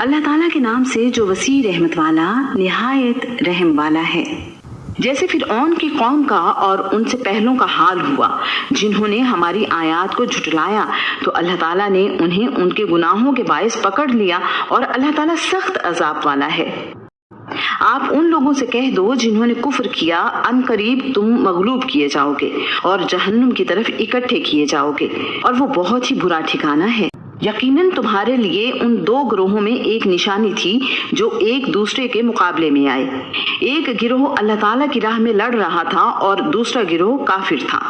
اللہ تعالیٰ کے نام سے جو وسیع رحمت والا نہایت رحم والا ہے۔ جیسے فرعون کی قوم کا اور ان سے پہلوں کا حال ہوا، جنہوں نے ہماری آیات کو جھٹلایا تو اللہ تعالیٰ نے انہیں ان کے گناہوں کے باعث پکڑ لیا، اور اللہ تعالیٰ سخت عذاب والا ہے۔ آپ ان لوگوں سے کہہ دو جنہوں نے کفر کیا، ان قریب تم مغلوب کیے جاؤ گے اور جہنم کی طرف اکٹھے کیے جاؤ گے، اور وہ بہت ہی برا ٹھکانہ ہے۔ یقیناً تمہارے لیے ان دو گروہوں میں ایک نشانی تھی جو ایک دوسرے کے مقابلے میں آئے۔ ایک گروہ اللہ تعالیٰ کی راہ میں لڑ رہا تھا اور دوسرا گروہ کافر تھا۔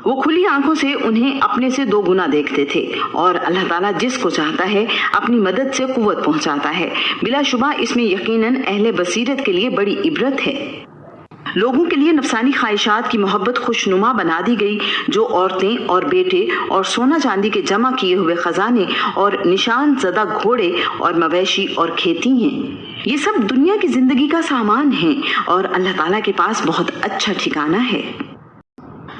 وہ کھلی آنکھوں سے انہیں اپنے سے دو گنا دیکھتے تھے، اور اللہ تعالیٰ جس کو چاہتا ہے اپنی مدد سے قوت پہنچاتا ہے۔ بلا شبہ اس میں یقیناً اہل بصیرت کے لیے بڑی عبرت ہے۔ لوگوں کے لیے نفسانی خواہشات کی محبت خوشنما بنا دی گئی، جو عورتیں اور بیٹے اور سونا چاندی کے جمع کیے ہوئے خزانے اور نشان زدہ گھوڑے اور مویشی اور کھیتی ہیں۔ یہ سب دنیا کی زندگی کا سامان ہے، اور اللہ تعالیٰ کے پاس بہت اچھا ٹھکانہ ہے۔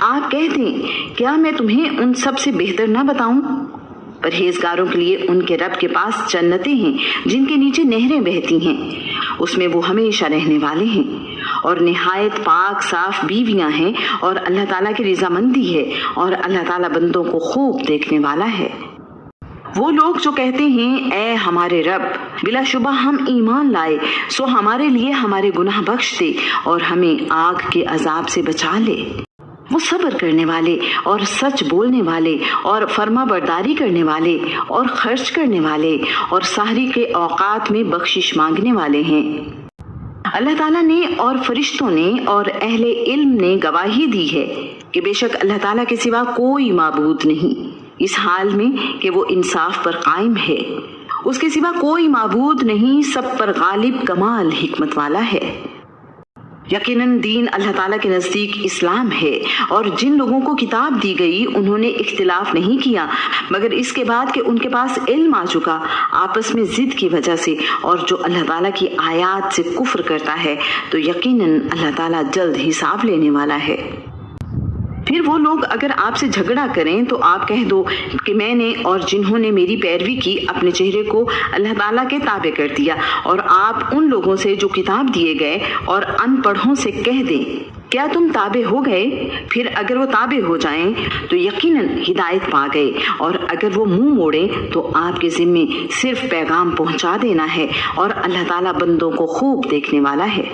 آپ کہہ دیں، کیا میں تمہیں ان سب سے بہتر نہ بتاؤں؟ پرہیزگاروں کے لیے ان کے رب کے پاس جنتیں ہیں جن کے نیچے نہریں بہتی ہیں، اس میں وہ ہمیشہ رہنے والے ہیں، اور نہایت پاک صاف بیویاں ہیں، اور اللہ تعالیٰ کی رضامندی ہے، اور اللہ تعالیٰ بندوں کو خوب دیکھنے والا ہے۔ وہ لوگ جو کہتے ہیں اے ہمارے رب، بلا شبہ ہم ایمان لائے، سو ہمارے لیے ہمارے گناہ بخش دے اور ہمیں آگ کے عذاب سے بچا لے۔ وہ صبر کرنے والے اور سچ بولنے والے اور فرما برداری کرنے والے اور خرچ کرنے والے اور سحری کے اوقات میں بخشش مانگنے والے ہیں۔ اللہ تعالیٰ نے اور فرشتوں نے اور اہل علم نے گواہی دی ہے کہ بے شک اللہ تعالیٰ کے سوا کوئی معبود نہیں، اس حال میں کہ وہ انصاف پر قائم ہے۔ اس کے سوا کوئی معبود نہیں، سب پر غالب کمال حکمت والا ہے۔ یقیناً دین اللہ تعالیٰ کے نزدیک اسلام ہے، اور جن لوگوں کو کتاب دی گئی انہوں نے اختلاف نہیں کیا مگر اس کے بعد کہ ان کے پاس علم آ چکا، آپس میں ضد کی وجہ سے، اور جو اللہ تعالیٰ کی آیات سے کفر کرتا ہے تو یقیناً اللہ تعالیٰ جلد حساب لینے والا ہے۔ پھر وہ لوگ اگر آپ سے جھگڑا کریں تو آپ کہہ دو کہ میں نے اور جنہوں نے میری پیروی کی اپنے چہرے کو اللہ تعالیٰ کے تابع کر دیا، اور آپ ان لوگوں سے جو کتاب دیے گئے اور ان پڑھوں سے کہہ دیں کیا تم تابع ہو گئے؟ پھر اگر وہ تابع ہو جائیں تو یقیناً ہدایت پا گئے، اور اگر وہ منہ موڑیں تو آپ کے ذمے صرف پیغام پہنچا دینا ہے، اور اللہ تعالیٰ بندوں کو خوب دیکھنے والا ہے۔